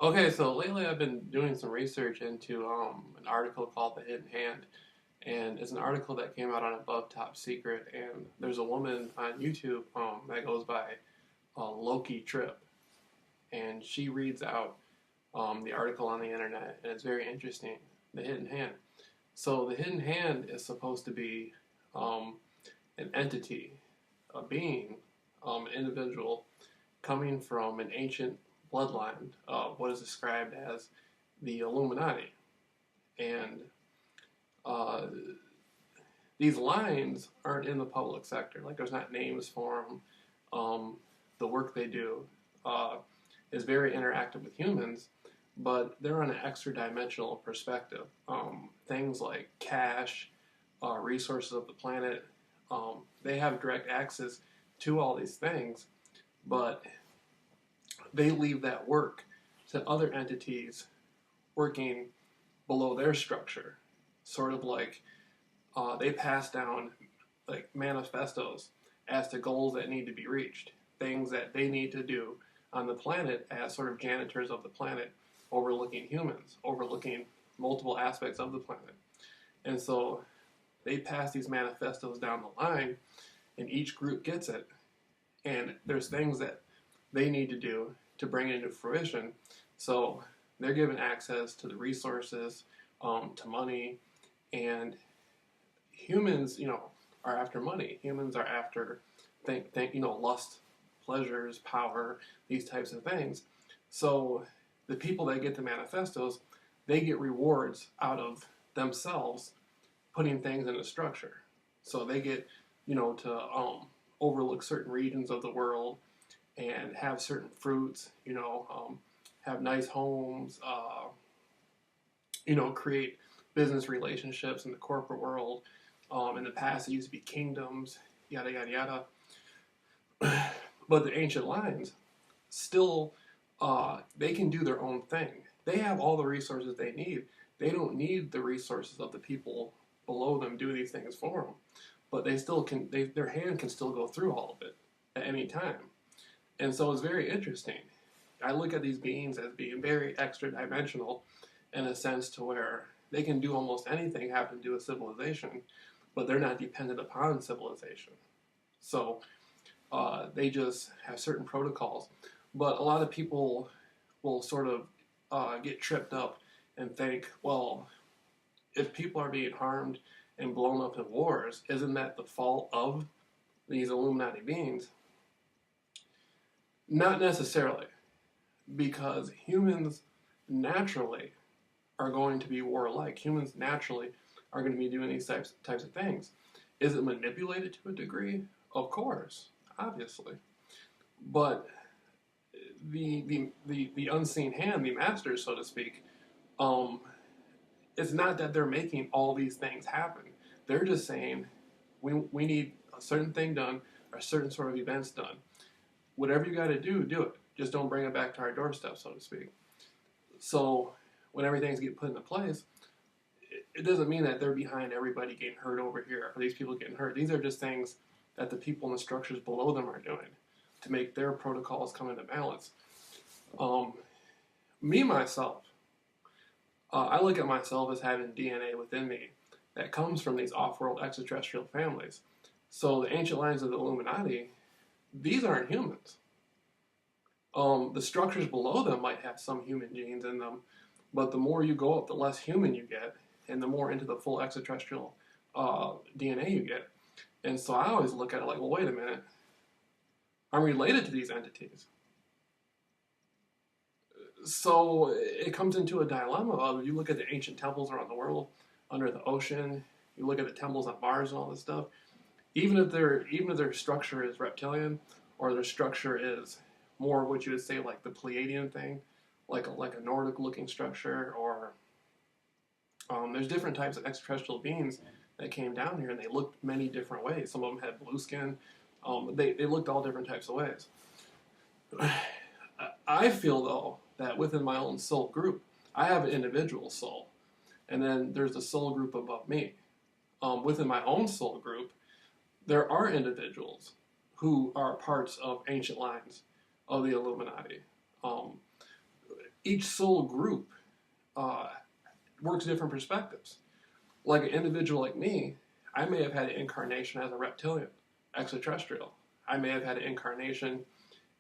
Okay, so lately I've been doing some research into an article called The Hidden Hand, and it's an article that came out on Above Top Secret, and there's a woman on YouTube that goes by Loki Trip, and she reads out the article on the internet, and it's very interesting. The Hidden Hand. So the Hidden Hand is supposed to be um, an entity, a being, an individual coming from an ancient bloodline of what is described as the Illuminati. And uh, these lines aren't in the public sector. Like, there's not names for them. The work they do uh, is very interactive with humans, but they're on an extra dimensional perspective. Things like cash, resources of the planet, they have direct access to all these things, but they leave that work to other entities working below their structure. Sort of like they pass down like manifestos as to goals that need to be reached, things that they need to do on the planet as sort of janitors of the planet, overlooking humans, overlooking multiple aspects of the planet. And so they pass these manifestos down the line, and each group gets it. And there's things that they need to do to bring it into fruition. So they're given access to the resources, to money, and humans, are after money. Humans are after lust, pleasures, power, these types of things. So the people that get the manifestos, they get rewards out of themselves putting things in a structure. So they get, to overlook certain regions of the world and have certain fruits, have nice homes, create business relationships in the corporate world. In the past, it used to be kingdoms, yada, yada, yada. But the ancient lines still, they can do their own thing. They have all the resources they need. They don't need the resources of the people below them do these things for them. But they still can, their hand can still go through all of it at any time. And so it's very interesting. I look at these beings as being very extra dimensional in a sense to where they can do almost anything having to do with civilization, but they're not dependent upon civilization. So they just have certain protocols. But a lot of people will sort of get tripped up and think, well, if people are being harmed and blown up in wars, isn't that the fault of these Illuminati beings? Not necessarily, because humans naturally are going to be warlike. Humans naturally are going to be doing these types of things. Is it manipulated to a degree? Of course, obviously. But the unseen hand, the masters, so to speak, it's not that they're making all these things happen. They're just saying, we need a certain thing done, or a certain sort of events done. Whatever you got to do, do it. Just don't bring it back to our doorstep, so to speak. So when everything's get put into place, it doesn't mean that they're behind everybody getting hurt over here, or these people getting hurt. These are just things that the people in the structures below them are doing to make their protocols come into balance. Myself, I look at myself as having DNA within me that comes from these off-world extraterrestrial families. So the ancient lines of the Illuminati, these aren't humans. The structures below them might have some human genes in them, but the more you go up, the less human you get, and the more into the full extraterrestrial DNA you get. And so I always look at it like, well, wait a minute. I'm related to these entities. So it comes into a dilemma of, you look at the ancient temples around the world, under the ocean, you look at the temples on Mars and all this stuff, even if their structure is reptilian, or their structure is more what you would say like the Pleiadian thing, like a Nordic looking structure, or there's different types of extraterrestrial beings that came down here, and they looked many different ways. Some of them had blue skin. They looked all different types of ways. I feel, though, that within my own soul group, I have an individual soul, and then there's a soul group above me. Within my own soul group, there are individuals who are parts of ancient lines of the Illuminati. each soul group uh, works different perspectives. Like an individual like me, I may have had an incarnation as a reptilian, extraterrestrial. I may have had an incarnation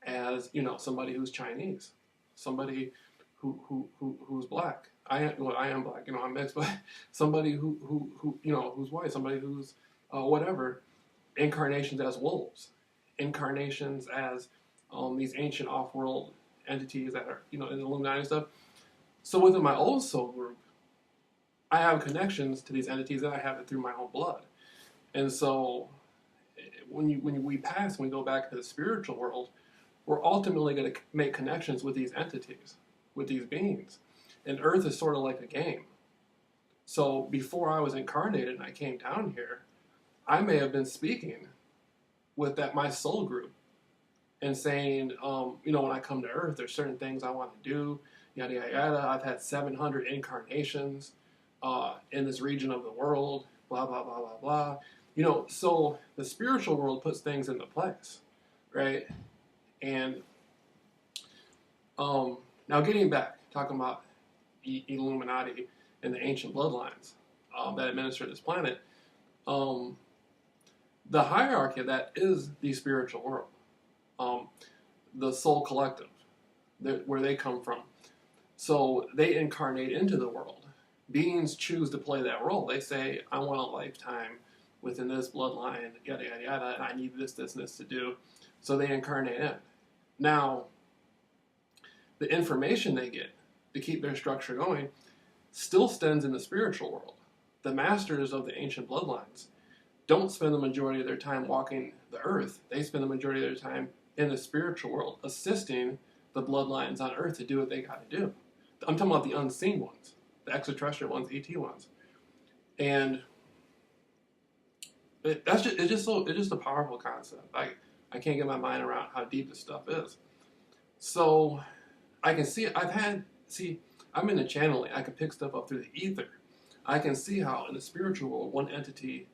as, somebody who's Chinese, somebody who's black. I am black, I'm mixed, but somebody who's white, somebody who's whatever. Incarnations as wolves, incarnations as these ancient off-world entities that are, in the Illuminati stuff. So within my old soul group, I have connections to these entities that I have it through my own blood. And so when we pass, when we go back to the spiritual world, we're ultimately going to make connections with these entities, with these beings. And Earth is sort of like a game. So before I was incarnated and I came down here, I may have been speaking with my soul group and saying, when I come to Earth, there's certain things I want to do, yada, yada, yada. I've had 700 incarnations in this region of the world, blah, blah, blah, blah, blah. So the spiritual world puts things into place, right? And now getting back, talking about Illuminati and the ancient bloodlines that administer this planet, the hierarchy of that is the spiritual world, the soul collective, where they come from. So they incarnate into the world. Beings choose to play that role. They say, I want a lifetime within this bloodline, yada, yada, yada, and I need this, this, and this to do. So they incarnate in. Now, the information they get to keep their structure going still stands in the spiritual world. The masters of the ancient bloodlines don't spend the majority of their time walking the earth. They spend the majority of their time in the spiritual world, assisting the bloodlines on earth to do what they got to do. I'm talking about the unseen ones, the extraterrestrial ones, ET ones. And it's just a powerful concept. I can't get my mind around how deep this stuff is. So I can see, I'm into channeling. I can pick stuff up through the ether. I can see how in the spiritual world, one entity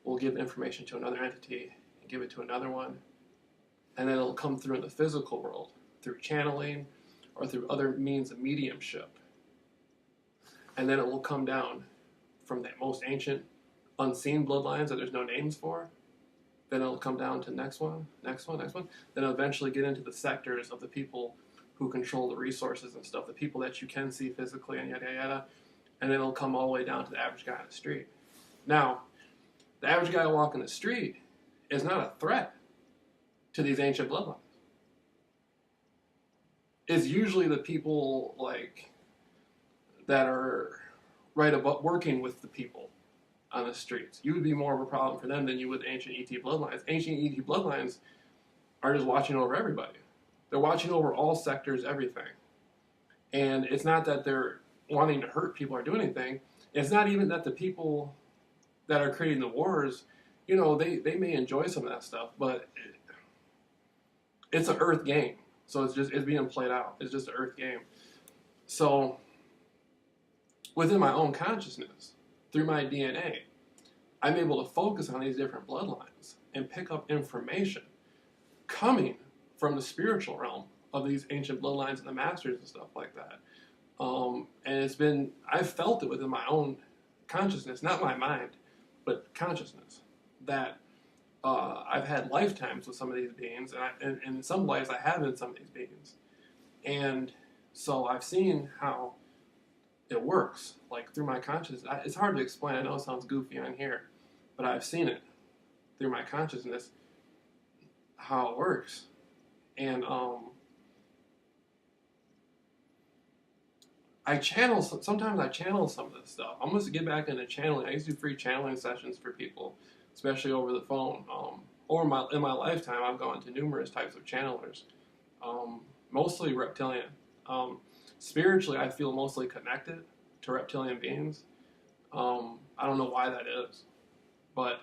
will give information to another entity and give it to another one. And then it'll come through in the physical world through channeling or through other means of mediumship. And then it will come down from the most ancient unseen bloodlines that there's no names for. Then it'll come down to next one. Then it'll eventually get into the sectors of the people who control the resources and stuff, the people that you can see physically and yada, yada, yada. And then it'll come all the way down to the average guy on the street. Now, the average guy walking the street is not a threat to these ancient bloodlines. It's usually the people that are right about working with the people on the streets. You would be more of a problem for them than you would ancient ET bloodlines. Ancient ET bloodlines are just watching over everybody. They're watching over all sectors, everything. And it's not that they're wanting to hurt people or do anything. It's not even that the people that are creating the wars, they may enjoy some of that stuff, but it's an earth game. So it's being played out. It's just an earth game. So within my own consciousness, through my DNA, I'm able to focus on these different bloodlines and pick up information coming from the spiritual realm of these ancient bloodlines and the masters and stuff like that. And I've felt it within my own consciousness, not my mind, but consciousness, that I've had lifetimes with some of these beings, and in some lives I have in some of these beings. And so I've seen how it works, through my consciousness. It's hard to explain. I know it sounds goofy on here, but I've seen it through my consciousness, how it works. And sometimes I channel some of this stuff. I'm going to get back into channeling. I used to do free channeling sessions for people, especially over the phone. In my lifetime, I've gone to numerous types of channelers, mostly reptilian. Spiritually, I feel mostly connected to reptilian beings. I don't know why that is, but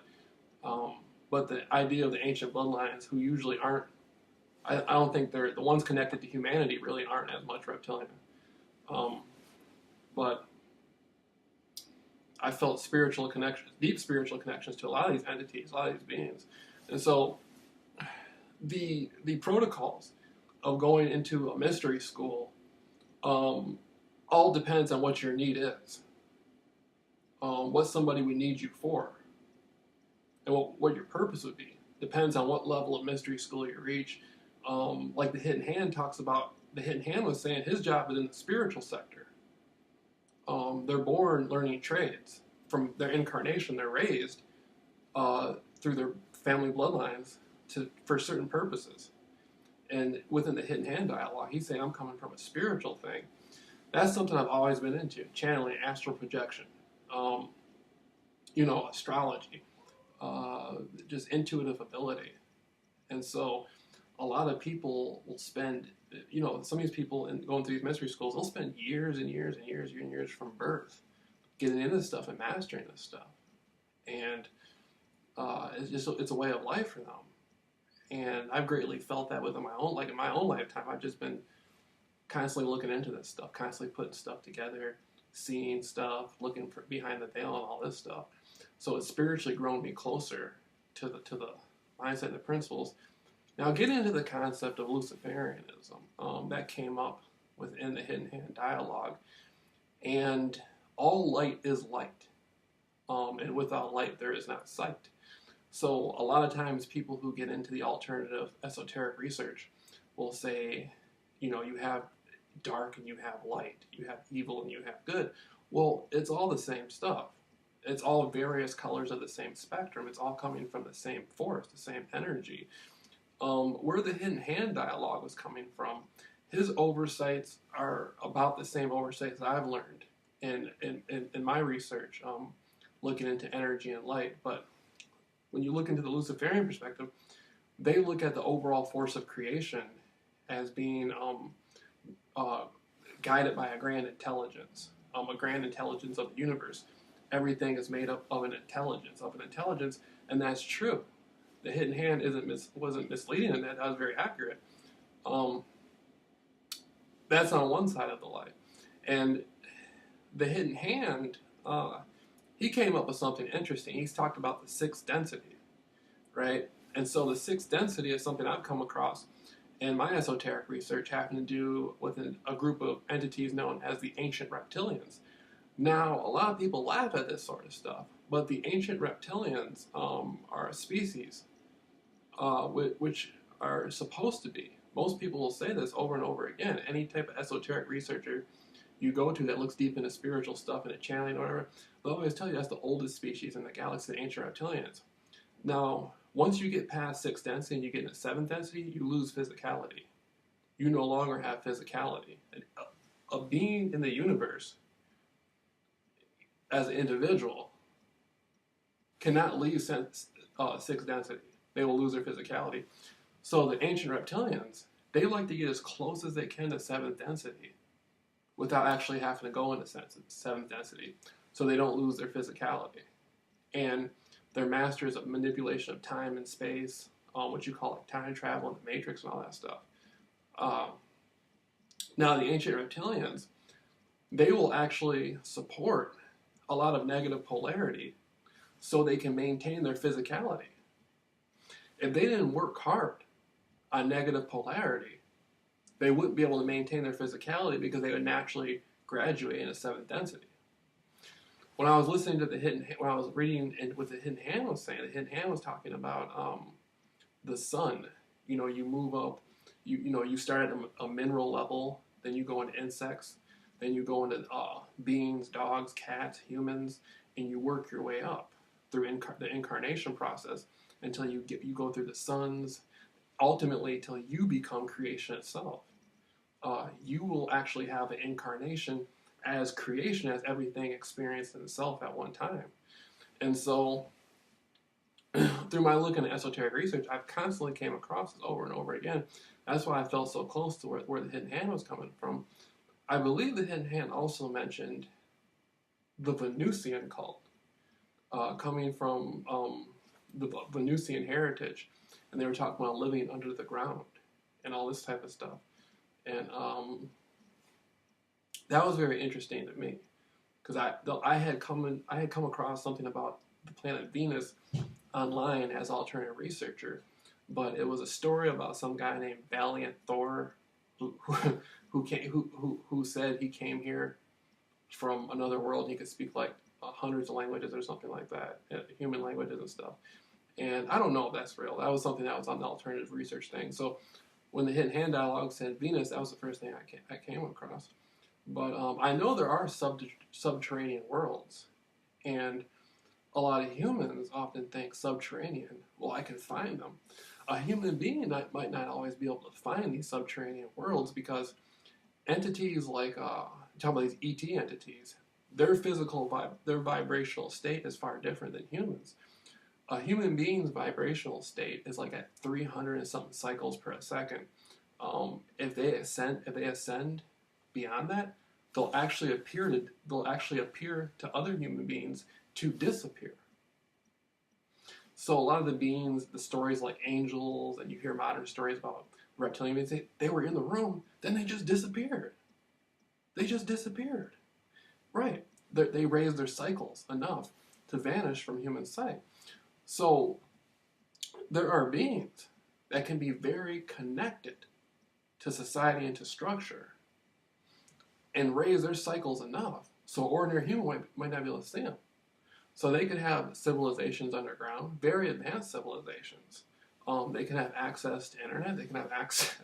the idea of the ancient bloodlines, who usually aren't, I don't think they're the ones connected to humanity, really aren't as much reptilian. But I felt spiritual connections, deep spiritual connections to a lot of these entities, a lot of these beings. And so the protocols of going into a mystery school All depends on what your need is, what somebody would need you for, and what your purpose would be. Depends on what level of mystery school you reach. Like the Hidden Hand talks about, the Hidden Hand was saying his job is in the spiritual sector. They're born learning trades. From their incarnation, they're raised through their family bloodlines for certain purposes. And within the Hidden Hand dialogue, he's saying, I'm coming from a spiritual thing. That's something I've always been into, channeling, astral projection, astrology, just intuitive ability. And so a lot of people will spend, some of these people going through these mystery schools, they'll spend years and years and years and years from birth getting into this stuff and mastering this stuff. And it's a way of life for them. And I've greatly felt that within in my own lifetime, I've just been constantly looking into this stuff, constantly putting stuff together, seeing stuff, looking for behind the veil and all this stuff. So it's spiritually grown me closer to the mindset and the principles. Now, get into the concept of Luciferianism. That came up within the Hidden Hand dialogue. And all light is light. And without light, there is not sight. So a lot of times people who get into the alternative esoteric research will say, you have dark and you have light. You have evil and you have good. Well, it's all the same stuff. It's all various colors of the same spectrum. It's all coming from the same force, the same energy. Where the Hidden Hand dialogue was coming from, his oversights are about the same oversights I've learned in my research, looking into energy and light. But when you look into the Luciferian perspective, they look at the overall force of creation as being guided by a grand intelligence of the universe. Everything is made up of an intelligence, and that's true. The Hidden Hand wasn't misleading in that. That was very accurate. That's on one side of the light. And the Hidden Hand, he came up with something interesting. He's talked about the sixth density, right? And so the sixth density is something I've come across in my esoteric research, having to do with a group of entities known as the ancient reptilians. Now, a lot of people laugh at this sort of stuff, but the ancient reptilians are a species which are supposed to be. Most people will say this over and over again. Any type of esoteric researcher you go to that looks deep into spiritual stuff and channeling or whatever, they'll always tell you that's the oldest species in the galaxy, the ancient reptilians. Now, once you get past sixth density and you get into seventh density, you lose physicality. You no longer have physicality. A being in the universe, as an individual, cannot leave sixth density. They will lose their physicality. So the ancient reptilians, they like to get as close as they can to seventh density without actually having to go into seventh density, so they don't lose their physicality. And they're masters of manipulation of time and space, what you call like time travel and the Matrix and all that stuff. Now, the ancient reptilians, they will actually support a lot of negative polarity so they can maintain their physicality. If they didn't work hard on negative polarity, they wouldn't be able to maintain their physicality because they would naturally graduate into seventh density. When I was listening to when I was reading what the Hidden Hand was saying, the Hidden Hand was talking about the sun. You move up, you start at a mineral level, then you go into insects, then you go into beings, dogs, cats, humans, and you work your way up through the incarnation process until you go through the suns, ultimately till you become creation itself. You will actually have an incarnation as creation, as everything experienced in itself at one time. And so, through my look into esoteric research, I've constantly came across this over and over again. That's why I felt so close to where the Hidden Hand was coming from. I believe the Hidden Hand also mentioned the Venusian cult, coming from the Venusian heritage. And they were talking about living under the ground and all this type of stuff. And that was very interesting to me, because I had come across something about the planet Venus online as alternative researcher, but it was a story about some guy named Valiant Thor, who said he came here from another world. He could speak like hundreds of languages or something like that, human languages and stuff. And I don't know if that's real. That was something that was on the alternative research thing. So when the Hidden Hand dialogue said Venus, that was the first thing I came across. But I know there are subterranean worlds, and a lot of humans often think subterranean. Well, I can find them. A human being might not always be able to find these subterranean worlds because entities like talk about these ET entities, their their vibrational state is far different than humans. A human being's vibrational state is like at 300 and something cycles per second. If they ascend beyond that, they'll actually appear to other human beings to disappear. So a lot of the beings, the stories like angels, and you hear modern stories about reptilian beings, they were in the room, then they just disappeared. They just disappeared. Right. They raised their cycles enough to vanish from human sight. So there are beings that can be very connected to society and to structure and raise their cycles enough so ordinary human might not be able to see them. So they could have civilizations underground, very advanced civilizations. They can have access to internet. They can have access.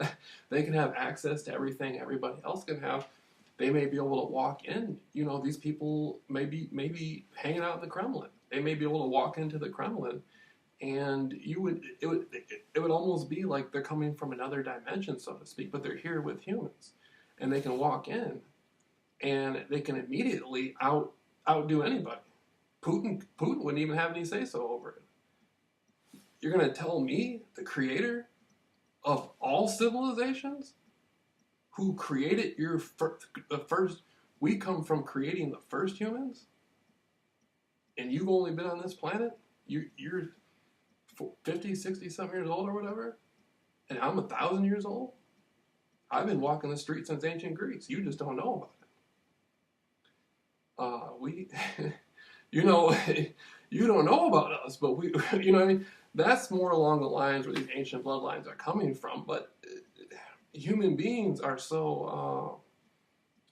They can have access to everything everybody else can have. They may be able to walk in. You know, these people may be hanging out in the Kremlin. They may be able to walk into the Kremlin, and it would almost be like they're coming from another dimension, so to speak. But they're here with humans, and they can walk in, and they can immediately outdo anybody. Putin wouldn't even have any say-so over it. You're going to tell me, the creator of all civilizations, who created the first, we come from creating the first humans, and you've only been on this planet, you're 50, 60, something years old or whatever, and I'm 1,000 years old? I've been walking the streets since ancient Greece. You just don't know about it. You know, you don't know about us, but we, you know what I mean? That's more along the lines where these ancient bloodlines are coming from. But human beings are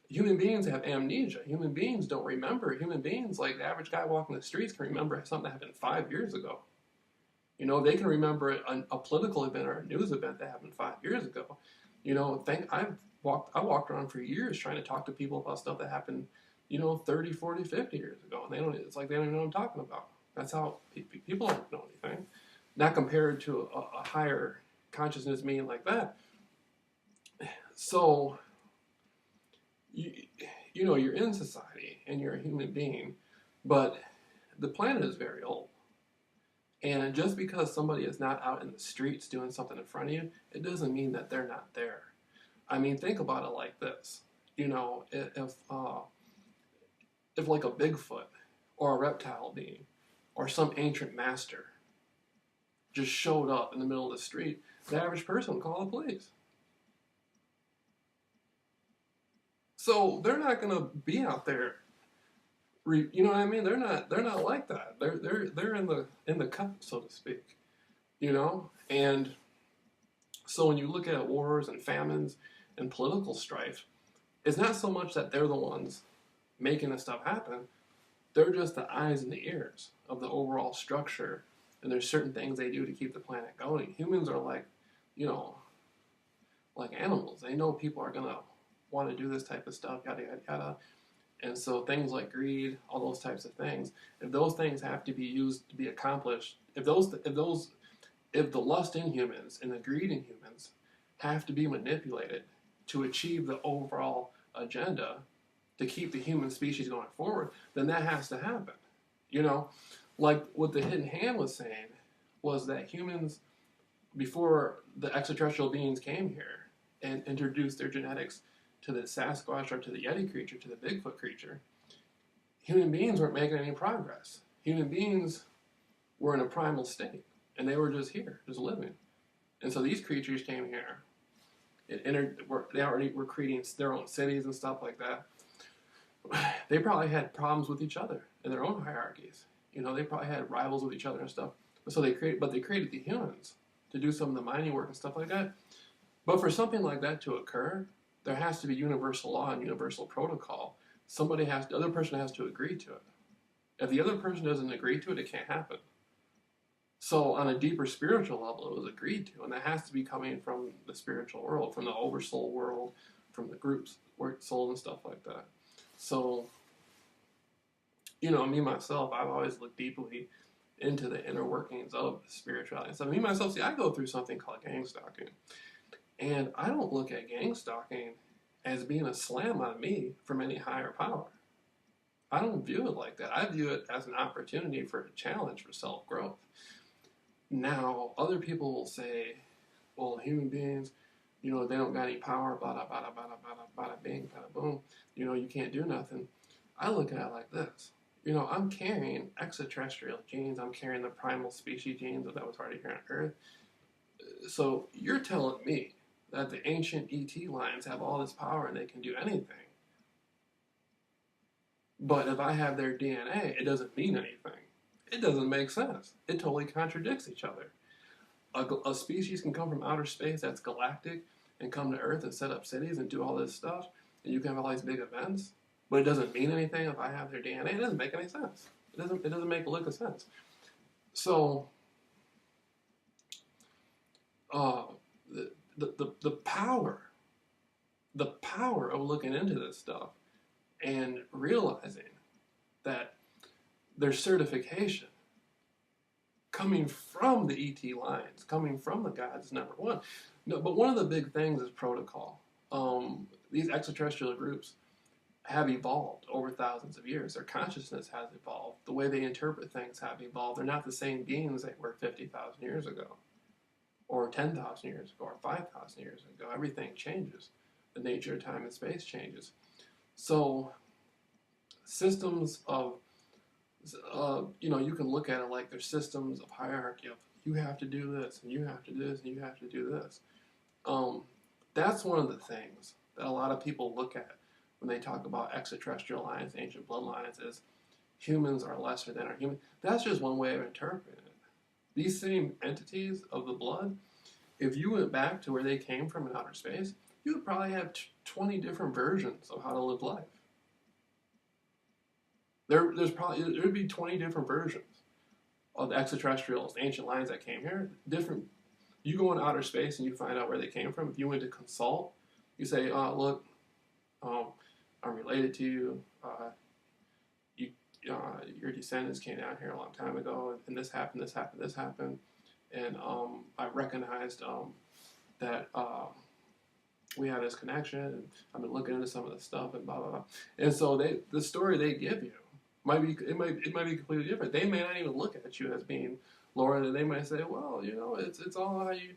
human beings have amnesia. Human beings don't remember. Human beings, like the average guy walking the streets, can remember something that happened 5 years ago. You know, they can remember a political event or a news event that happened 5 years ago. You know, I walked around for years trying to talk to people about stuff that happened, 30, 40, 50 years ago. And it's like they don't even know what I'm talking about. That's how people don't know anything. Not compared to a higher consciousness being like that. So, you're in society and you're a human being, but the planet is very old. And just because somebody is not out in the streets doing something in front of you, it doesn't mean that they're not there. I mean, think about it like this. If like a Bigfoot or a reptile being or some ancient master just showed up in the middle of the street, the average person would call the police. So they're not going to be out there. You know what I mean? They're not like that. They're in the cup, so to speak. And so when you look at wars and famines and political strife, it's not so much that they're the ones making this stuff happen. They're just the eyes and the ears of the overall structure, and there's certain things they do to keep the planet going. Humans are like animals. They know people are gonna want to do this type of stuff, yada yada yada. And so things like greed, all those types of things, if those things have to be used to be accomplished, if the lust in humans and the greed in humans have to be manipulated to achieve the overall agenda to keep the human species going forward, then that has to happen. Like what the Hidden Hand was saying was that humans, before the extraterrestrial beings came here and introduced their genetics to the Sasquatch or to the Yeti creature, to the Bigfoot creature, human beings weren't making any progress. Human beings were in a primal state, and they were just here, just living. And so these creatures came here, they already were creating their own cities and stuff like that. They probably had problems with each other in their own hierarchies. They probably had rivals with each other and stuff. So they created the humans to do some of the mining work and stuff like that. But for something like that to occur, there has to be universal law and universal protocol. The other person has to agree to it. If the other person doesn't agree to it, it can't happen. So on a deeper spiritual level, it was agreed to, and that has to be coming from the spiritual world, from the oversoul world, from the groups, work soul and stuff like that. So, me myself, I've always looked deeply into the inner workings of spirituality. So me myself, see, I go through something called gang stalking, and I don't look at gang stalking as being a slam on me from any higher power. I don't view it like that. I view it as an opportunity for a challenge for self-growth. Now, other people will say, well, human beings, they don't got any power, bada, bada, bada, bada, bada, bing, bada, boom. You can't do nothing. I look at it like this. I'm carrying extraterrestrial genes. I'm carrying the primal species genes that was already here on Earth. So you're telling me that the ancient ET lines have all this power and they can do anything. But if I have their DNA, it doesn't mean anything. It doesn't make sense. It totally contradicts each other. A species can come from outer space that's galactic and come to Earth and set up cities and do all this stuff, and you can have all these big events, but it doesn't mean anything if I have their DNA. It doesn't make any sense. It doesn't make a lick of sense. So, the power of looking into this stuff and realizing that there's certification coming from the ET lines, coming from the gods is number one. No, but one of the big things is protocol. These extraterrestrial groups have evolved over thousands of years. Their consciousness has evolved. The way they interpret things have evolved. They're not the same beings they were 50,000 years ago, or 10,000 years ago, or 5,000 years ago. Everything changes. The nature of time and space changes. So, systems of, you can look at it like there's systems of hierarchy of you have to do this, and you have to do this, and you have to do this. That's one of the things that a lot of people look at when they talk about extraterrestrial lines, ancient bloodlines, is humans are lesser than our human. That's just one way of interpreting it. These same entities of the blood, if you went back to where they came from in outer space, you would probably have 20 different versions of how to live life. There would be 20 different versions of the extraterrestrials, ancient lines that came here. Different. You go in outer space and you find out where they came from. If you went to consult, you say, look, I'm related to you. Your descendants came down here a long time ago, and this happened, this happened, this happened. And I recognized that we have this connection, and I've been looking into some of this stuff, and blah, blah, blah. And so the story they give you, might be completely different. They may not even look at you as being Lord, and they might say, well, it's all how you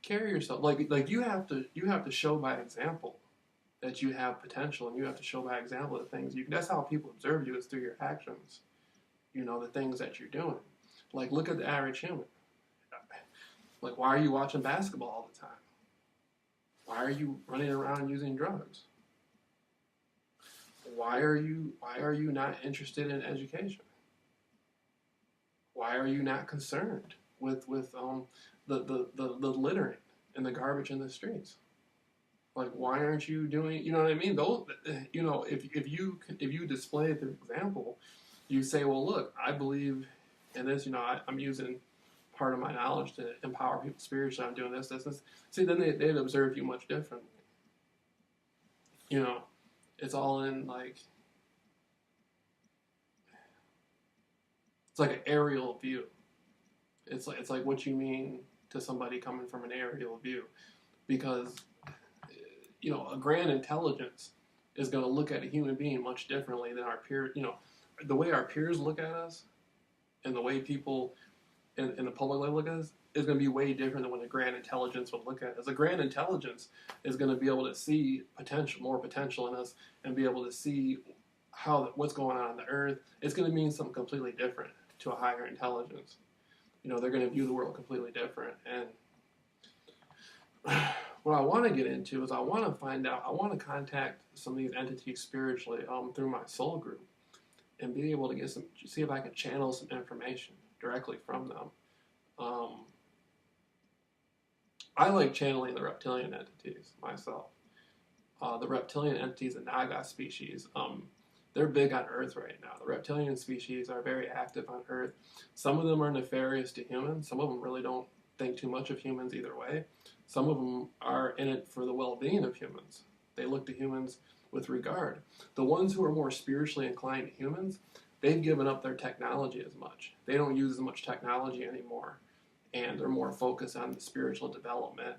carry yourself. Like you have to show by example that you have potential, and you have to show by example the things you can. That's how people observe you, is through your actions. The things that you're doing. Like, look at the average human. Like, why are you watching basketball all the time? Why are you running around using drugs? Why are you not interested in education? Why are you not concerned with the littering and the garbage in the streets? Like, why aren't you doing? You know what I mean? Those, if you display the example, you say, well, look, I believe in this. I'm using part of my knowledge to empower people spiritually. I'm doing this. See, then they'd observe you much differently. It's all in it's like an aerial view. It's like what you mean to somebody coming from an aerial view, because a grand intelligence is going to look at a human being much differently than our peer. The way our peers look at us, and the way people in the public look at us, is going to be way different than when a grand intelligence would look at us. A grand intelligence is going to be able to see more potential in us, and be able to see what's going on the earth. It's going to mean something completely different to a higher intelligence. They're going to view the world completely different. And what I want to get into is I want to contact some of these entities spiritually through my soul group, and be able to see if I can channel some information directly from them. I like channeling the reptilian entities myself. The reptilian entities, the Naga species, they're big on Earth right now. The reptilian species are very active on Earth. Some of them are nefarious to humans. Some of them really don't think too much of humans either way. Some of them are in it for the well-being of humans. They look to humans with regard. The ones who are more spiritually inclined to humans, they've given up their technology as much. They don't use as much technology anymore, and they're more focused on the spiritual development,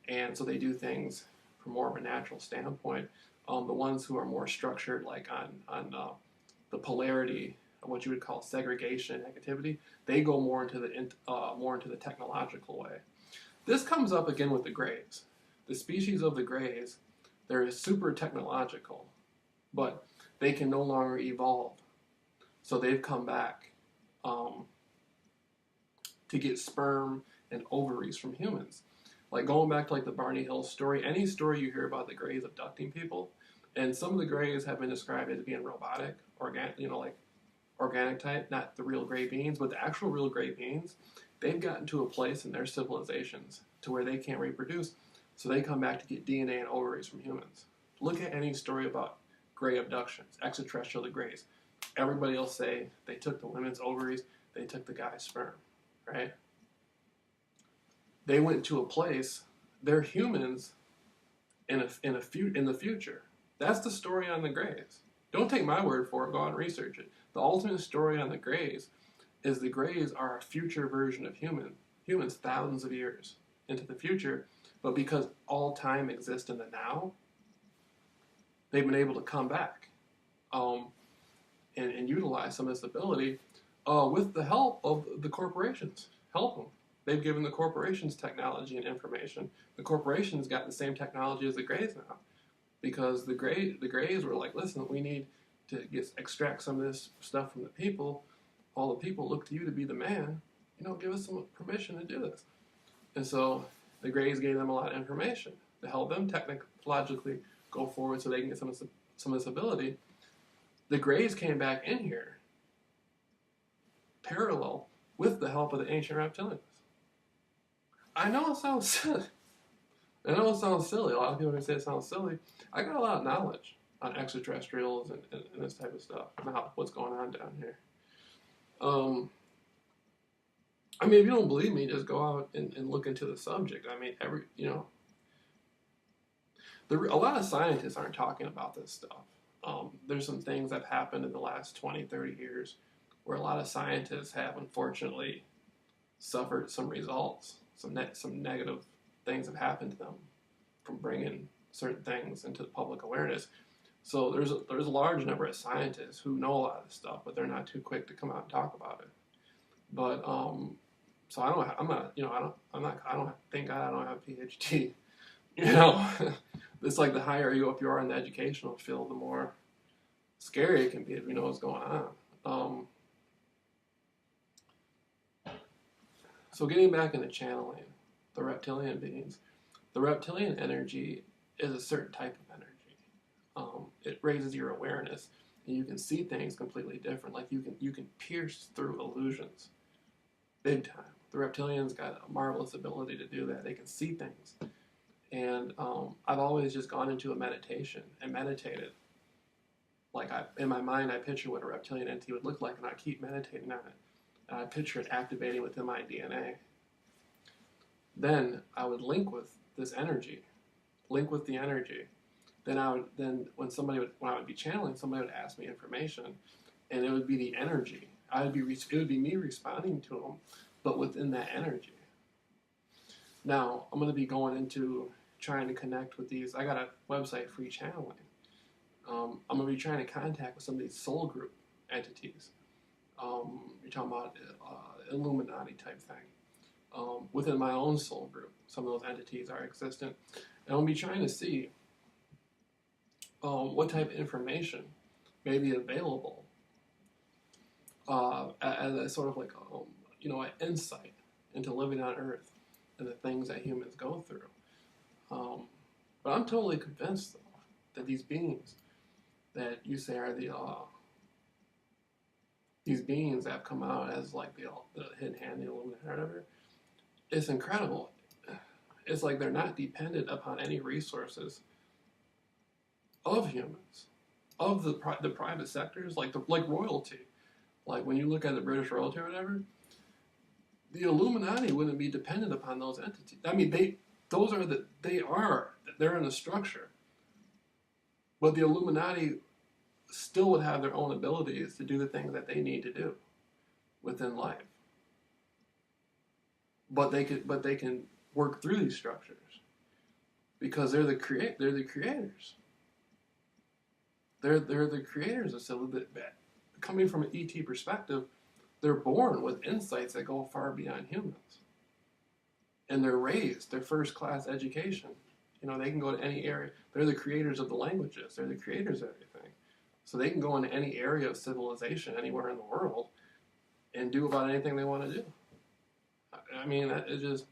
and so they do things from more of a natural standpoint. The ones who are more structured, like on the polarity of what you would call segregation and negativity, they go more into the technological way. This comes up again with the Greys. The species of the Greys, they're super technological, but they can no longer evolve. So they've come back to get sperm and ovaries from humans. Like going back to like the Barney Hill story, any story you hear about the Greys abducting people, and some of the Greys have been described as being robotic, organic, like organic type, not the real gray beings, but the actual real gray beings, they've gotten to a place in their civilizations to where they can't reproduce, so they come back to get DNA and ovaries from humans. Look at any story about gray abductions, extraterrestrial to Greys. Everybody will say they took the women's ovaries, they took the guy's sperm, right? They went to a place, they're humans in the future. That's the story on the Greys. Don't take my word for it, go out and research it. The ultimate story on the Greys is the Greys are a future version of humans thousands of years into the future, but because all time exists in the now, they've been able to come back and utilize some of this ability with the help of the corporations. Help them. They've given the corporations technology and information. The corporations got the same technology as the Greys now, because the Greys were like, listen, we need to extract some of this stuff from the people. All the people look to you to be the man. Give us some permission to do this. And so the Greys gave them a lot of information to help them technologically go forward so they can get some of this ability. The Greys came back in here parallel with the help of the ancient reptilians. I know it sounds silly. A lot of people say it sounds silly. I got a lot of knowledge on extraterrestrials and this type of stuff, and what's going on down here. If you don't believe me, just go out and look into the subject. A lot of scientists aren't talking about this stuff. There's some things that have happened in the last 20, 30 years where a lot of scientists have, unfortunately, suffered some results. Some negative things have happened to them from bringing certain things into the public awareness. So there's a large number of scientists who know a lot of this stuff, but they're not too quick to come out and talk about it. But so I don't think I don't have a PhD. It's like the higher you are in the educational field, the more scary it can be if you know what's going on. So getting back into channeling the reptilian beings, the reptilian energy is a certain type of energy. It raises your awareness, and you can see things completely different. Like you can pierce through illusions, big time. The reptilians got a marvelous ability to do that. They can see things, and I've always just gone into a meditation and meditated. Like in my mind, I picture what a reptilian entity would look like, and I keep meditating on it. I picture it activating within my DNA. Then I would link with this energy, link with the energy. Then when I would be channeling, somebody would ask me information, and it would be the energy. It would be me responding to them, but within that energy. Now I'm going to be going into trying to connect with these. I got a website, free channeling. I'm going to be trying to contact with some of these soul group entities. You're talking about illuminati type thing. Within my own soul group, some of those entities are existent. And I'll be trying to see what type of information may be available as a sort of like an insight into living on Earth and the things that humans go through. But I'm totally convinced, though, that these beings that you say are these beings that have come out as like the hidden hand, the illuminati, whatever, it's incredible. it's like they're not dependent upon any resources of humans, of the private sectors, like royalty. Like when you look at the British royalty or whatever, the Illuminati wouldn't be dependent upon those entities. I mean, they're in a structure, but the Illuminati still would have their own abilities to do the things that they need to do within life. But they can work through these structures because they're the creators. They're the creators of civilization. Coming from an ET perspective, they're born with insights that go far beyond humans, and they're raised their first class education. They can go to any area. They're the creators of the languages. They're the creators of everything. So they can go into any area of civilization anywhere in the world and do about anything they want to do. I mean, it just,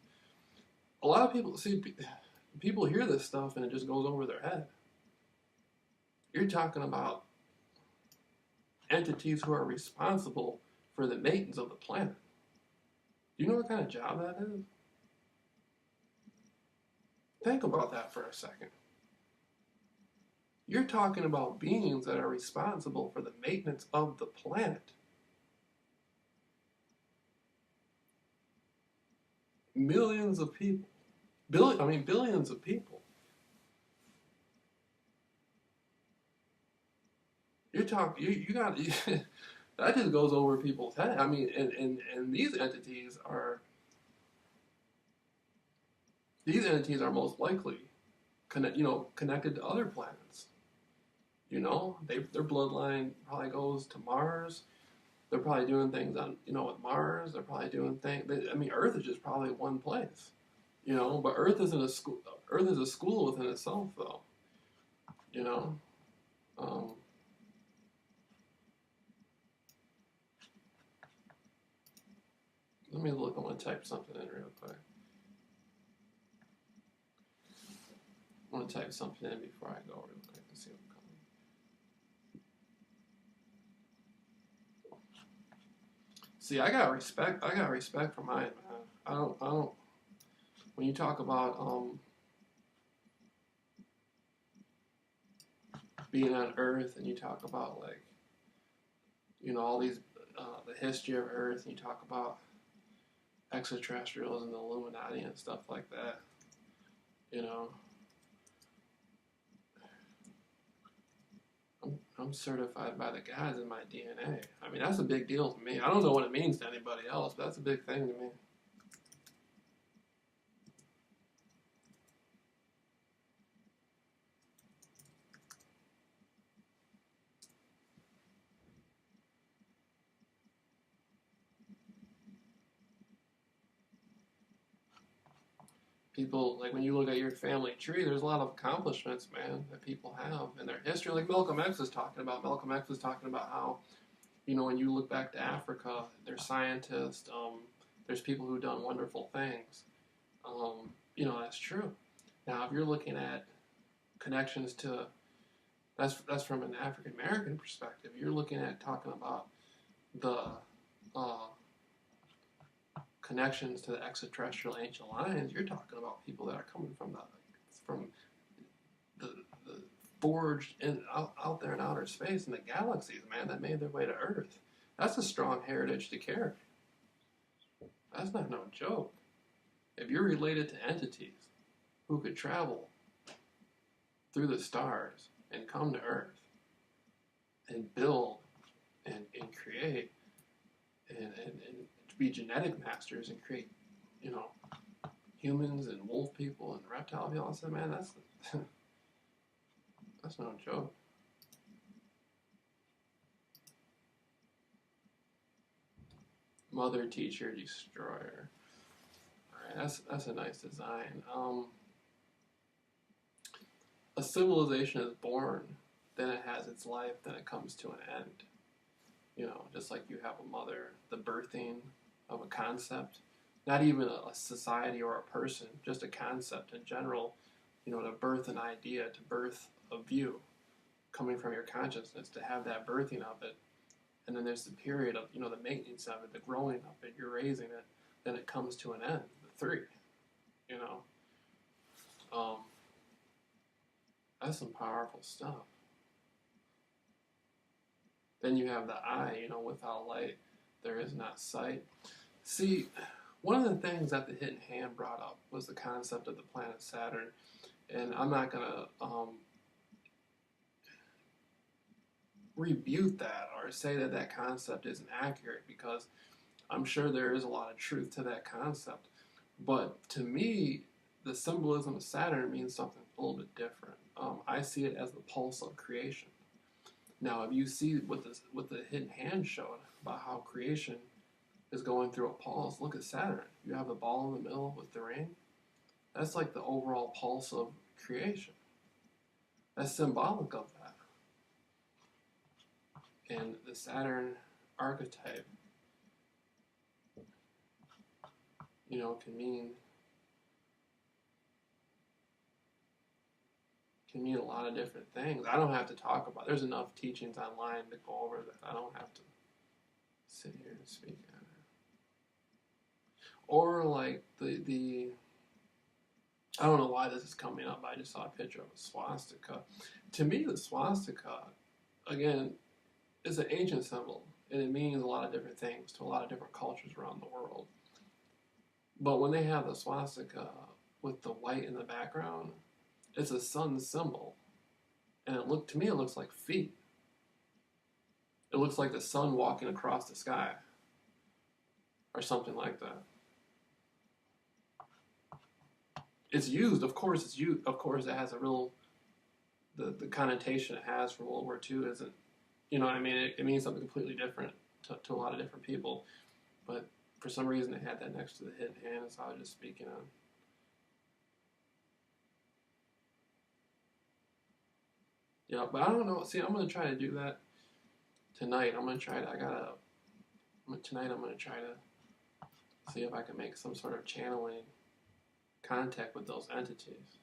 a lot of people hear this stuff and it just goes over their head. You're talking about entities who are responsible for the maintenance of the planet. Do you know what kind of job that is? Think about that for a second. You're talking about beings that are responsible for the maintenance of the planet. Millions of people. Billions of people. You got that just goes over people's head. I mean, and these entities are most likely connected to other planets. Their bloodline probably goes to Mars. They're probably doing things on with Mars. They're probably doing things. Earth is just probably one place. But Earth isn't a school. Earth is a school within itself, though. Let me look. I want to type something in real quick. I want to type something in before I go real quick and see what comes. See, I got respect for mine, man. I don't. When you talk about being on Earth, and you talk about all these the history of Earth, and you talk about extraterrestrials and the Illuminati and stuff like that, I'm certified by the gods in my DNA. I mean, that's a big deal to me. I don't know what it means to anybody else, but that's a big thing to me. People, when you look at your family tree, there's a lot of accomplishments, man, that people have in their history. Like Malcolm X was talking about. Malcolm X was talking about how, when you look back to Africa, there's scientists, there's people who've done wonderful things. That's true. Now, if you're looking at connections to, that's from an African American perspective. You're looking at talking about the connections to the extraterrestrial ancient lines. You're talking about people that are coming from the forged out there in outer space in the galaxies, man, that made their way to Earth. That's a strong heritage to carry. That's not no joke. If you're related to entities who could travel through the stars and come to Earth and build and create and be genetic masters and create, humans and wolf people and reptile people, I said, man, that's no joke. Mother, teacher, destroyer. All right, that's a nice design. A civilization is born, then it has its life, then it comes to an end. Just like you have a mother, the birthing of a concept, not even a society or a person, just a concept in general, to birth an idea, to birth a view coming from your consciousness, to have that birthing of it. And then there's the period of, the maintenance of it, the growing of it, you're raising it, then it comes to an end, the three, Um, that's some powerful stuff. Then you have the eye, without light, there is not sight. See, one of the things that the hidden hand brought up was the concept of the planet Saturn. And I'm not going to rebuke that or say that that concept isn't accurate, because I'm sure there is a lot of truth to that concept. But to me, the symbolism of Saturn means something a little bit different. I see it as the pulse of creation. Now, if you see what the hidden hand showed about how creation is going through a pulse, look at Saturn. You have the ball in the middle with the ring. That's like the overall pulse of creation. That's symbolic of that. And the Saturn archetype, can mean a lot of different things. I don't have to talk about it. There's enough teachings online to go over that. I don't have to sit here and speak on it. Or like the I don't know why this is coming up. I just saw a picture of a swastika. To me, the swastika, again, is an ancient symbol, and it means a lot of different things to a lot of different cultures around the world. But when they have the swastika with the white in the background, it's a sun symbol, and it looks like feet. It looks like the sun walking across the sky, or something like that. It's used, of course. Of course, it has a real the connotation it has from World War II isn't, what I mean? It means something completely different to a lot of different people. But for some reason, they had that next to the hidden hand, as I was just speaking on. Yeah, but I don't know. See, I'm gonna try to do that tonight. I'm gonna try to. Tonight. I'm gonna try to see if I can make some sort of channeling contact with those entities.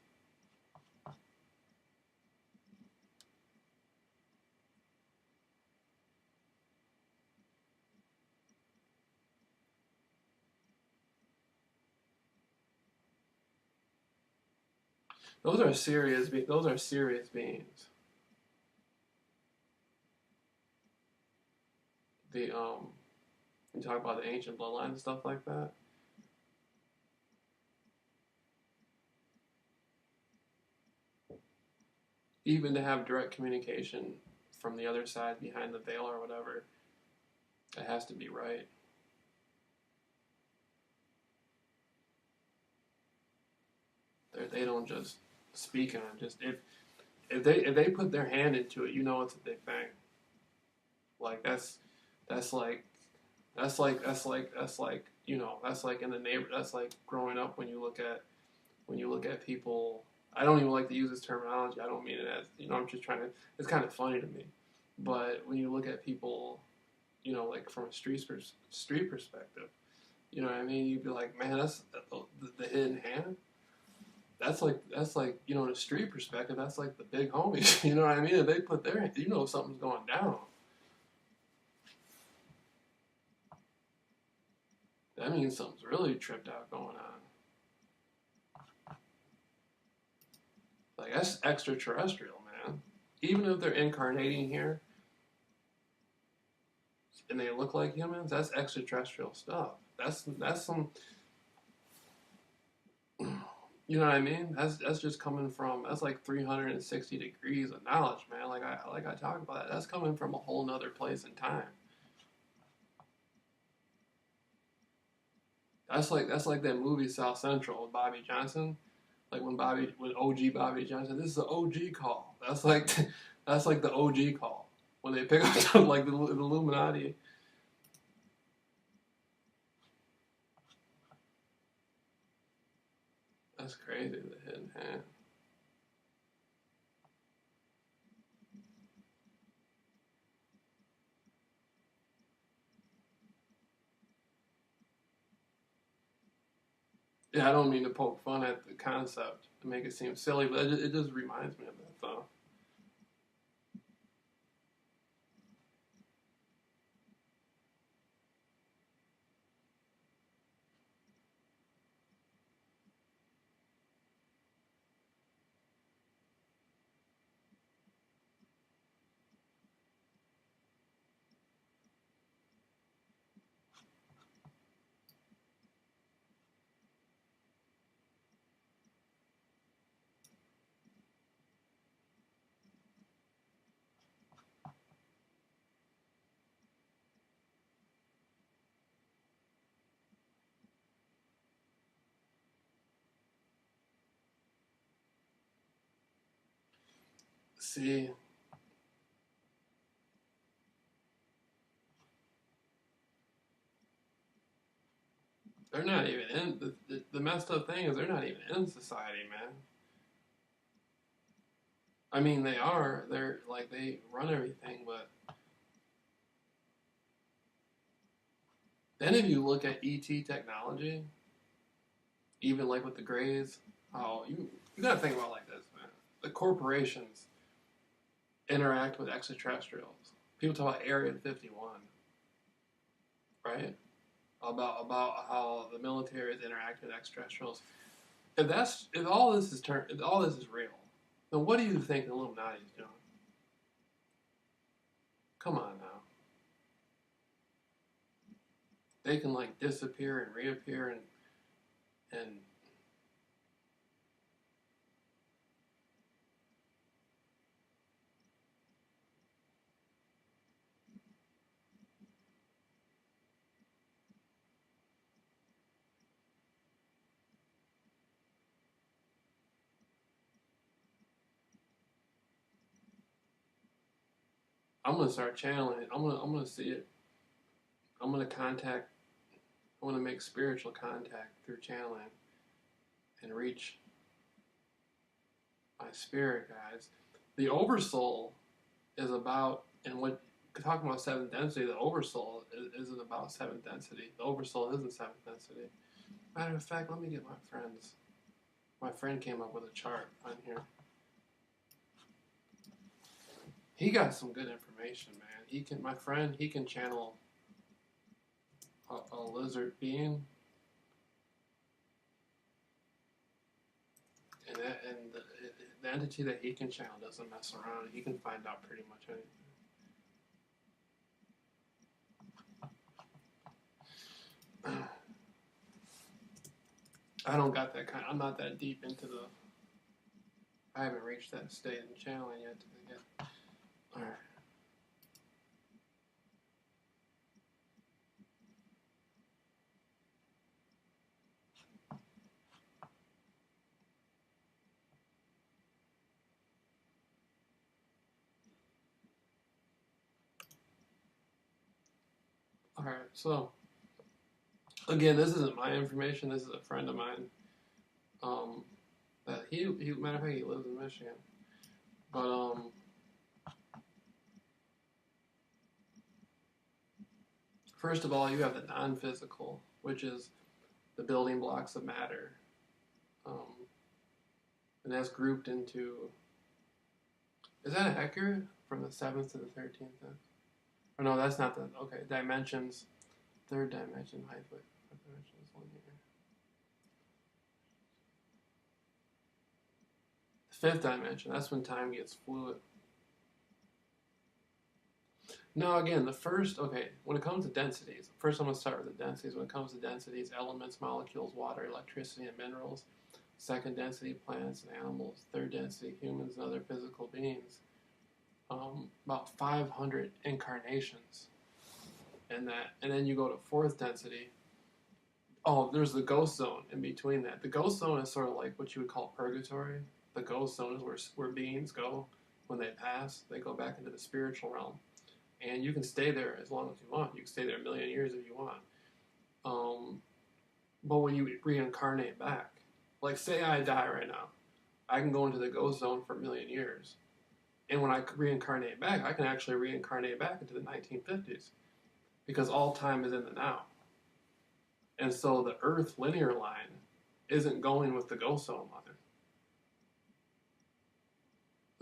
Those are serious. Those are serious beings. The you talk about the ancient bloodline and stuff like that. Even to have direct communication from the other side behind the veil or whatever, it has to be right. They don't just speak on it. Just if they put their hand into it, it's a big thing. Like that's like that's like that's like in the neighbor. That's like growing up when you look at people. I don't even like to use this terminology. I don't mean it as I'm just trying to. It's kind of funny to me, but when you look at people, like from a street perspective, you know what I mean. You'd be like, man, that's the hidden hand. That's like in a street perspective, that's like the big homies. You know what I mean? If they put their, something's going down. That means something's really tripped out going on. Like, that's extraterrestrial, man. Even if they're incarnating here and they look like humans, that's extraterrestrial stuff. That's some, you know what I mean? That's just coming from, that's like 360 degrees of knowledge, man. Like I talk about that. That's coming from a whole nother place and time. That's like that movie South Central with Bobby Johnson. Like when OG Bobby Johnson, this is an OG call. That's like the OG call when they pick up like the Illuminati. That's crazy. The hidden hand. Yeah, I don't mean to poke fun at the concept to make it seem silly, but it just reminds me of that, though. See, they're not even in the messed up thing is they're not even in society, man. I mean, they are. They're like they run everything, but then if you look at ET technology, even like with the Greys, how you gotta think about it like this, man. The corporations interact with extraterrestrials. People talk about Area 51, right? About how the military is interacting with extraterrestrials. If all this is real, then what do you think the Illuminati is doing? Come on now. They can like disappear and reappear and I'm gonna start channeling it. I'm gonna see it. I'm gonna contact. I want to make spiritual contact through channeling and reach my spirit guides. The oversoul is about, and what talking about seventh density, the oversoul isn't about seventh density. The oversoul isn't seventh density. Matter of fact, let me get my friends. My friend came up with a chart on here. He got some good information, man. My friend, he can channel a lizard being, and the entity that he can channel doesn't mess around. He can find out pretty much anything. I don't got that kind. I'm not that deep into the. I haven't reached that state in channeling yet. All right. All right. So again, this isn't my information. This is a friend of mine. That he matter of fact, he lives in Michigan. But first of all, you have the non-physical, which is the building blocks of matter, and that's grouped into. Is that accurate? From the 7th to the 13th? Or no, that's not the. Okay, dimensions. Third dimension, height, width. Fourth dimension is linear. The fifth dimension, that's when time gets fluid. No, again, when it comes to densities, first I'm going to start with the densities. When it comes to densities, elements, molecules, water, electricity, and minerals. Second density, plants and animals. Third density, humans and other physical beings. About 500 incarnations in that. And then you go to fourth density. Oh, there's the ghost zone in between that. The ghost zone is sort of like what you would call purgatory. The ghost zone is where beings go when they pass. They go back into the spiritual realm. And you can stay there as long as you want. You can stay there a million years if you want. But when you reincarnate back, like say I die right now, I can go into the ghost zone for a million years. And when I reincarnate back, I can actually reincarnate back into the 1950s. Because all time is in the now. And so the Earth linear line isn't going with the ghost zone line.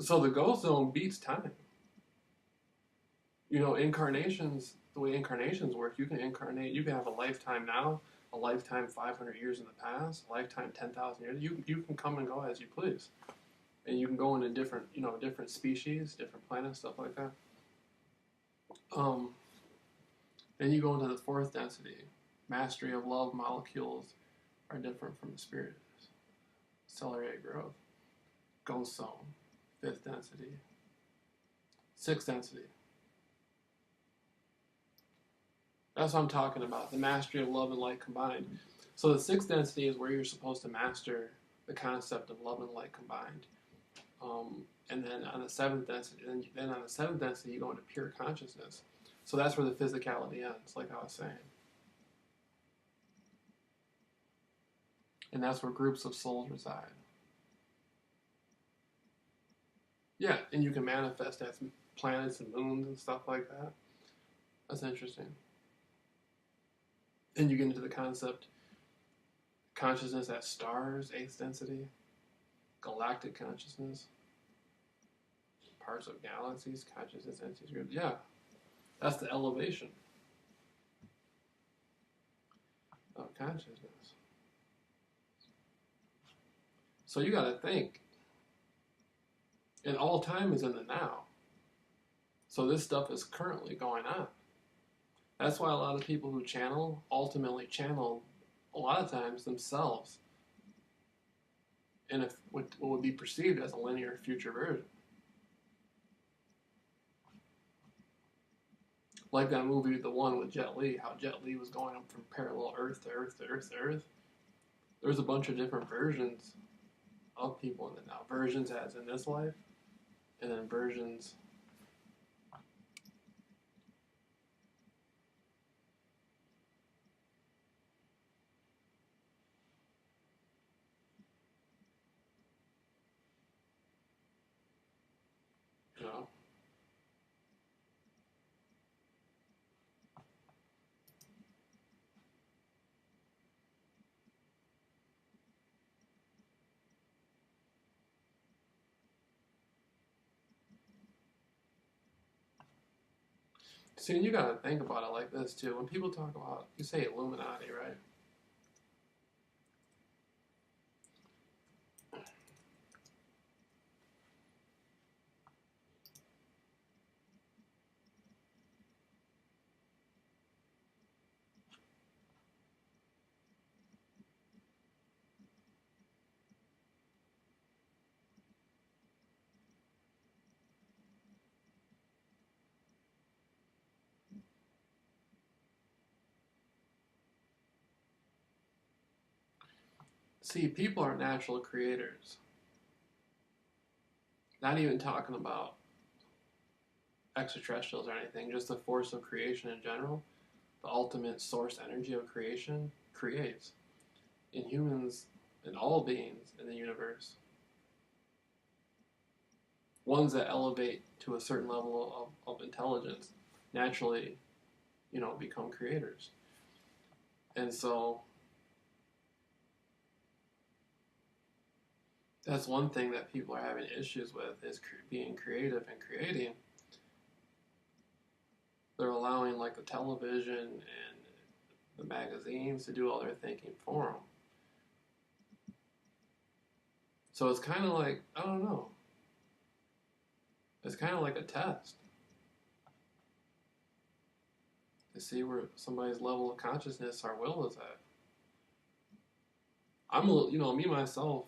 So the ghost zone beats time. You know, incarnations, the way incarnations work, you can incarnate, you can have a lifetime now, a lifetime 500 years in the past, a lifetime 10,000 years. You can come and go as you please. And you can go into different species, different planets, stuff like that. Then you go into the fourth density. Mastery of love molecules are different from the spirit. Accelerated growth. Ghost zone. Fifth density. Sixth density. That's what I'm talking about. The mastery of love and light combined. So the sixth density is where you're supposed to master the concept of love and light combined. And then on the seventh density, and then on the seventh density, you go into pure consciousness. So that's where the physicality ends, like I was saying. And that's where groups of souls reside. Yeah, and you can manifest as planets and moons and stuff like that. That's interesting. And you get into the concept consciousness as stars, eighth density, galactic consciousness, parts of galaxies, consciousness entities groups. Yeah, that's the elevation of consciousness. So you got to think, and all time is in the now. So this stuff is currently going on. That's why a lot of people who channel ultimately channel a lot of times themselves in what would be perceived as a linear future version. Like that movie, the one with Jet Li, how Jet Li was going up from parallel Earth to Earth to Earth to Earth. There's a bunch of different versions of people in the now. Versions as in this life, and then versions you know. See, and you gotta think about it like this too. When people talk about, you say Illuminati, right? See, people are natural creators. Not even talking about extraterrestrials or anything, just the force of creation in general. The ultimate source energy of creation creates in humans and all beings in the universe. Ones that elevate to a certain level of intelligence naturally, become creators. And so that's one thing that people are having issues with is being creative and creating. They're allowing like the television and the magazines to do all their thinking for them. So it's kind of like, I don't know. It's kind of like a test to see where somebody's level of consciousness or will is at. I'm a little, me myself,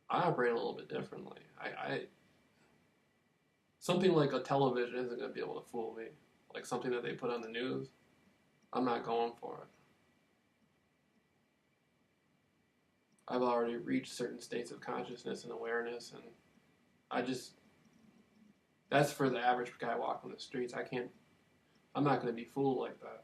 I operate a little bit differently. I something like a television isn't going to be able to fool me. Like something that they put on the news, I'm not going for it. I've already reached certain states of consciousness and awareness, and that's for the average guy walking the streets. I'm not going to be fooled like that.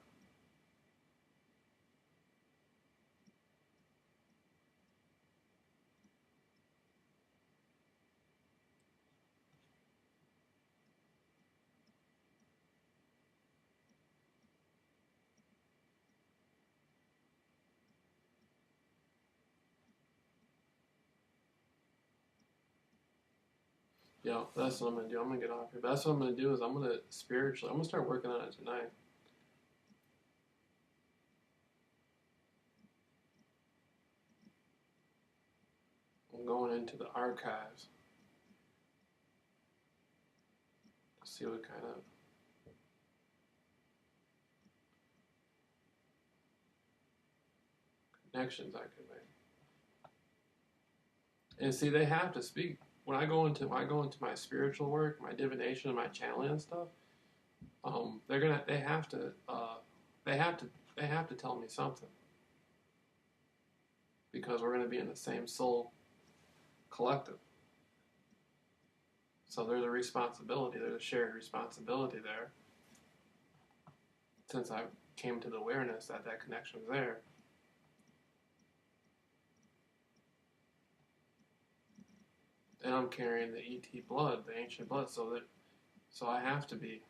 Yeah, that's what I'm going to do. I'm going to get off here. But that's what I'm going to do is I'm going to start working on it tonight. I'm going into the archives to see what kind of connections I can make. And see, they have to speak. When I go into my spiritual work, my divination, and my channeling and stuff, they have to tell me something because we're gonna be in the same soul collective. So there's a responsibility, there's a shared responsibility there. Since I came to the awareness that that connection is there. And I'm carrying the ET blood, the ancient blood, so I have to be.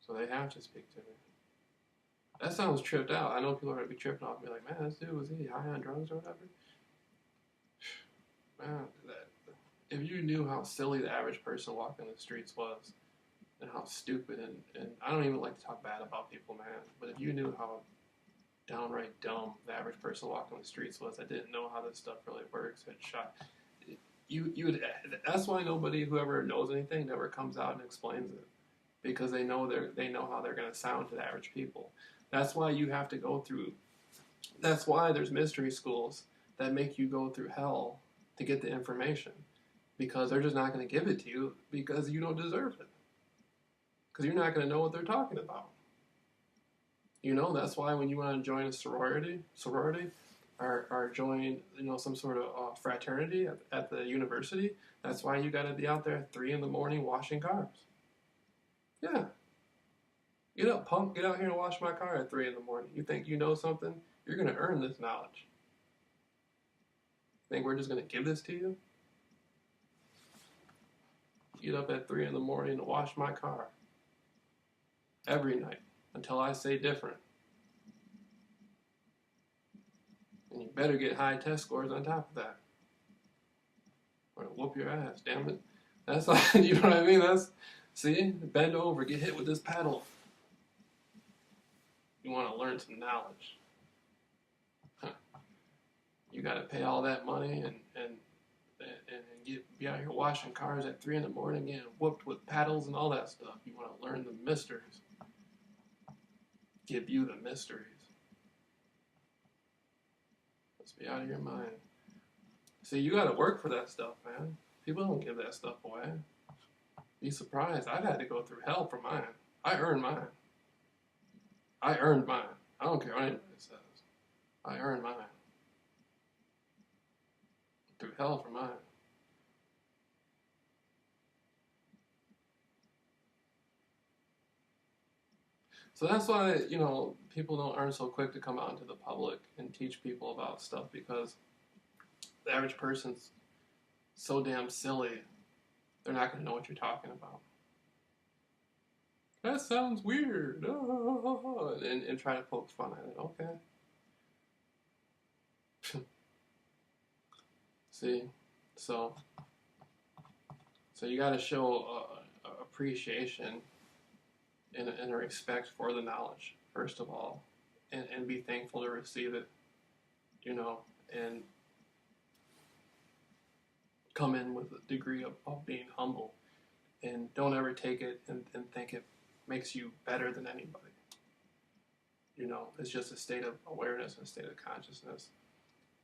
So they have to speak to me. That sounds tripped out. I know people are gonna be tripping off me like, man, this dude, was he high on drugs or whatever? Man, if you knew how silly the average person walking the streets was, and how stupid, and I don't even like to talk bad about people, man, but if you knew how downright dumb the average person walking the streets was that didn't know how this stuff really works, had shot. You would. That's why nobody, whoever knows anything, never comes out and explains it, because they know how they're going to sound to the average people. That's why you have to go through. That's why there's mystery schools that make you go through hell to get the information, because they're just not going to give it to you because you don't deserve it, because you're not going to know what they're talking about. That's why when you want to join a sorority, or join, some sort of fraternity at the university, that's why you got to be out there at 3 in the morning washing cars. Yeah. Get up, punk. Get out here and wash my car at 3 in the morning. You think you know something? You're going to earn this knowledge. Think we're just going to give this to you? Get up at 3 in the morning and wash my car. Every night. Until I say different. And you better get high test scores on top of that. Or whoop your ass, damn it. That's like, you know what I mean? See? Bend over, get hit with this paddle. You want to learn some knowledge. You got to pay all that money and be out here washing cars at 3 in the morning, getting whooped with paddles and all that stuff. You want to learn the mysteries. Give you the mysteries. Let's be out of your mind. See, you got to work for that stuff, man. People don't give that stuff away. Be surprised. I've had to go through hell for mine. I earned mine. I earned mine. I don't care what anybody says. I earned mine. Through hell for mine. So that's why, people aren't so quick to come out into the public and teach people about stuff, because the average person's so damn silly, they're not going to know what you're talking about. That sounds weird. And try to poke fun at it. Okay. See? So you got to show appreciation and a respect for the knowledge, first of all, and be thankful to receive it, and come in with a degree of being humble, and don't ever take it and think it makes you better than anybody. It's just a state of awareness and a state of consciousness,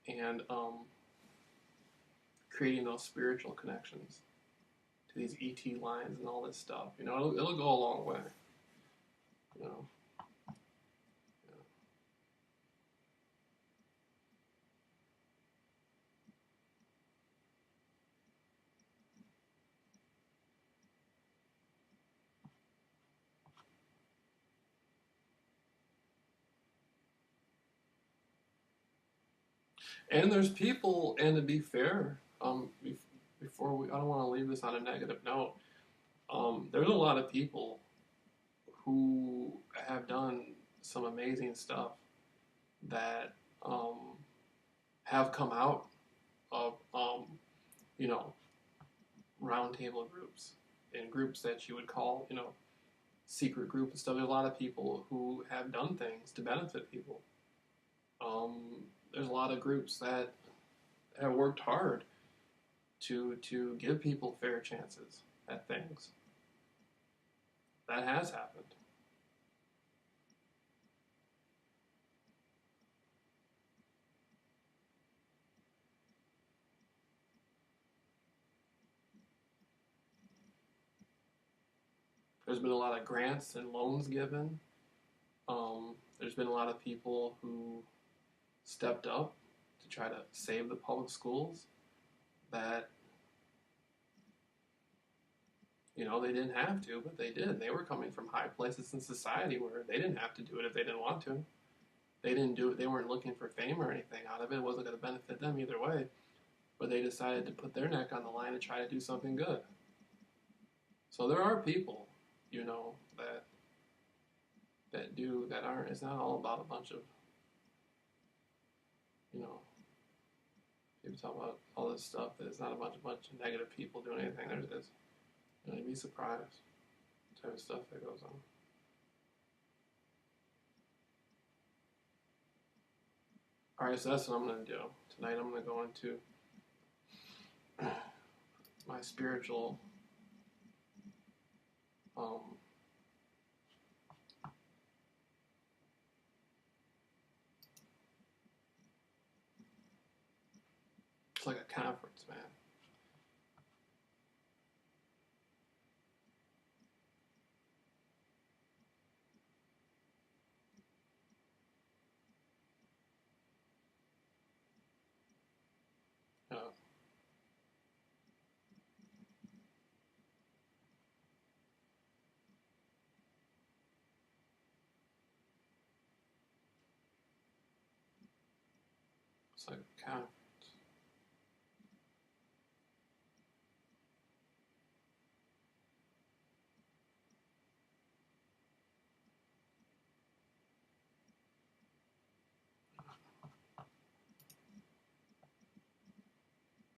and creating those spiritual connections to these ET lines and all this stuff. It'll go a long way. Yeah. And there's people, and to be fair, before I don't want to leave this on a negative note. There's a lot of people who have done some amazing stuff that have come out of roundtable groups and groups that you would call secret group and stuff. There's a lot of people who have done things to benefit people. There's a lot of groups that have worked hard to give people fair chances at things. That has happened. There's been a lot of grants and loans given. There's been a lot of people who stepped up to try to save the public schools that You know, they didn't have to, but they did. They were coming from high places in society where they didn't have to do it if they didn't want to. They didn't do it. They weren't looking for fame or anything out of it. It wasn't going to benefit them either way. But they decided to put their neck on the line and try to do something good. So there are people, you know, that aren't. It's not all about a bunch of, you know, people talk about all this stuff. That it's not a bunch of negative people doing anything. There's, you know, you'd be surprised the type of stuff that goes on. All right, so that's what I'm going to do tonight. I'm going to go into my spiritual it's like a conference, man. Uh, it's like a conference.